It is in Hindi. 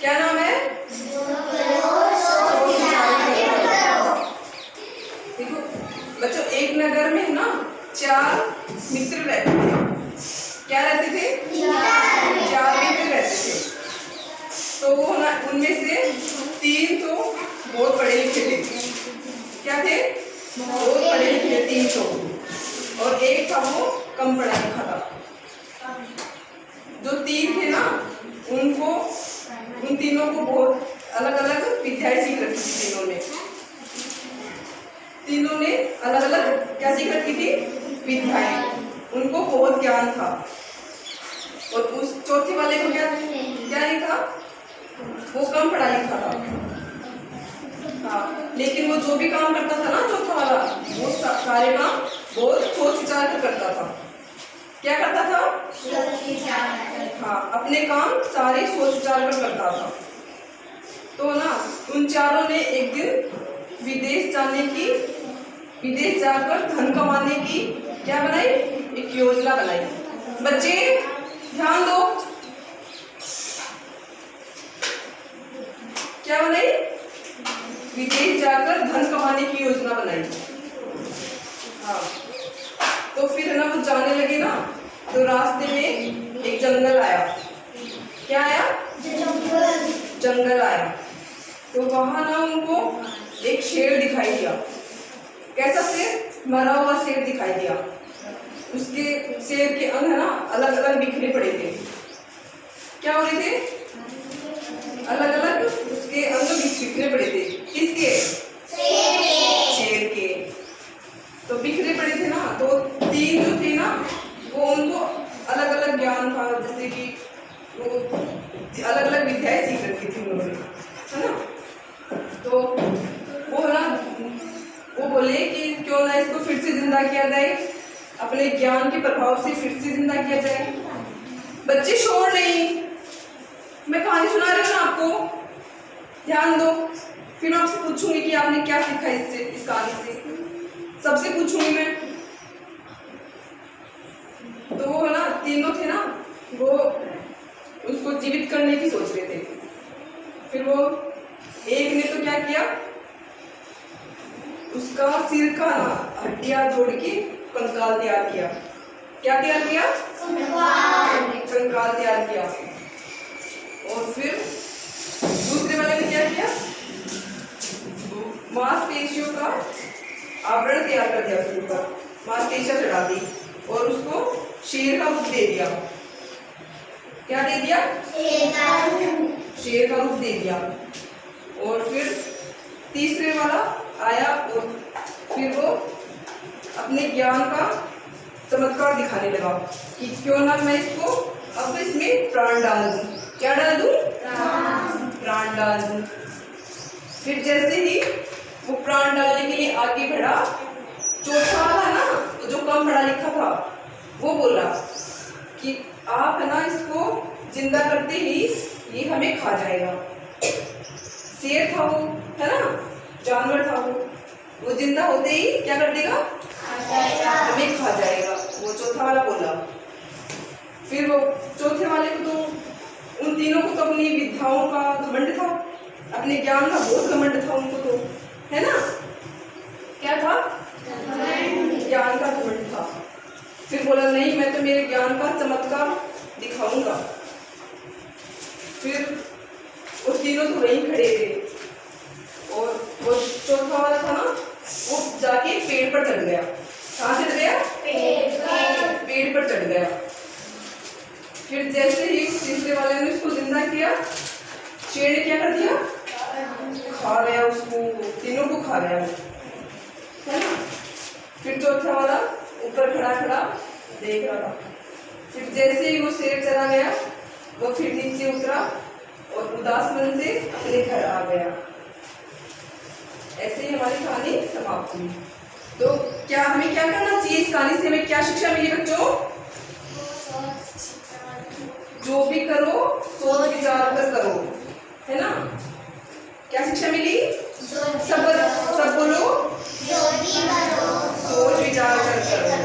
क्या नाम है? देखो बच्चों, एक नगर में ना 4 मित्र रहते थे। क्या रहते थे? 4 मित्र रहते थे। तो वो ना उनमें से 3 तो बहुत पढ़े लिखे थे। क्या थे? बहुत पढ़े लिखे 3 तो, और एक था वो कम पढ़ा लिखा था। जो 3 थे ना, उन तीनों को बहुत अलग अलग विद्याएं सीख रखी थी। तीनों ने अलग अलग क्या सीख रखी थी? विद्याएं। उनको बहुत ज्ञान था। और उस चौथे वाले को क्या नहीं था? वो कम पढ़ा लिखा था। हाँ, लेकिन वो जो भी काम करता था ना चौथा वाला, वो सारे काम बहुत सोच विचार कर करता था। क्या करता था? हाँ, अपने काम सारे सोच विचार कर करता था। तो ना उन चारों ने एक दिन विदेश जाकर धन कमाने की क्या बनाई? एक योजना बनाई। बच्चे ध्यान दो, क्या बनाई? विदेश जाकर धन कमाने की योजना बनाई। हाँ, तो फिर ना वो जाने लगे ना, तो रास्ते में एक जंगल आया। क्या आया? जंगल आया। तो वहां ना उनको एक शेर दिखाई दिया। कैसा शेर? मरा हुआ शेर दिखाई दिया। उसके शेर के अंग है ना अलग अलग बिखरे पड़े थे। क्या हो रहे थे? अलग अलग उसके अंग बिखरे पड़े थे। किसके? शेर के। तो बिखरे पड़े थे ना, तो 3 जो थे ना, वो उनको अलग अलग ज्ञान था, जैसे कि वो अलग अलग विद्याएं सीख रखी थी उन्होंने, है ना। तो वो ना वो बोले कि क्यों ना इसको फिर से जिंदा किया जाए, अपने ज्ञान के प्रभाव से फिर से जिंदा किया जाए। बच्चे शोर नहीं, मैं कहानी सुना रही हूँ ना आपको, ध्यान दो। फिर आपसे पूछूंगी कि आपने क्या सीखा इससे, इस कहानी से। सबसे पूछूंगी मैं। तो वो ना तीनों थे ना, वो उसको जीवित करने की सोच रहे थे। फिर वो एक ने तो क्या किया, उसका सिर का ना हड्डियां जोड़ के कंकाल तैयार किया। क्या तैयार किया? कंकाल तैयार किया। और फिर दूसरे वाले ने क्या किया? मांसपेशियों का आवरण तैयार कर दिया, उसके ऊपर मांसपेशियां चढ़ा दी और उसको शेर का रूप दे दिया। क्या दे दिया? शेर का रूप दे दिया। और फिर तीसरे वाला आया और फिर वो अपने ज्ञान का चमत्कार दिखाने लगा कि क्यों ना मैं इसको अब इसमें प्राण डाल दूं। क्या डाल दूं? प्राण डाल दूं। फिर जैसे ही वो प्राण डालने के लिए आगे बढ़ा, चौथा वाला ना जो कम पढ़ा लिखा था, वो बोला कि आप है ना इसको जिंदा करते ही ये हमें खा जाएगा। शेर था वो, है ना, जानवर था वो जिंदा होते ही क्या कर देगा? हमें खा जाएगा। वो चौथा वाला बोला। फिर वो चौथे वाले को तो, उन तीनों को तो अपनी विद्याओं का घमंड था, अपने ज्ञान का बहुत घमंड था उनको तो, है ना। क्या था? ज्ञान का घमंड था। फिर बोला नहीं, मैं तो मेरे ज्ञान का चमत्कार दिखाऊंगा। फिर वो तीनों तो वहीं खड़े थे और वो चौथा वाला था ना, वो जाके पेड़ पर चढ़ गया। कहाँ चढ़ गया? पेड़ पर चढ़ गया। फिर जैसे ही तीसरे वाले ने उसको जिंदा किया, शेर ने क्या कर दिया? खा गया उसको, तीनों को खा गया, है ना। फिर चौथा वाला ऊपर खड़ा खड़ा देख रहा था। फिर जैसे ही वो शेर चला गया, वो फिर नीचे उतरा और उदास मन से अपने घर आ गया। ऐसे ही हमारी कहानी समाप्त हुई। तो क्या हमें क्या करना चाहिए? इस कहानी से हमें क्या शिक्षा मिली बच्चों? जो भी करो सोच विचार कर करो, है ना। क्या शिक्षा मिली? सब बोलो, सोच विचार कर करो।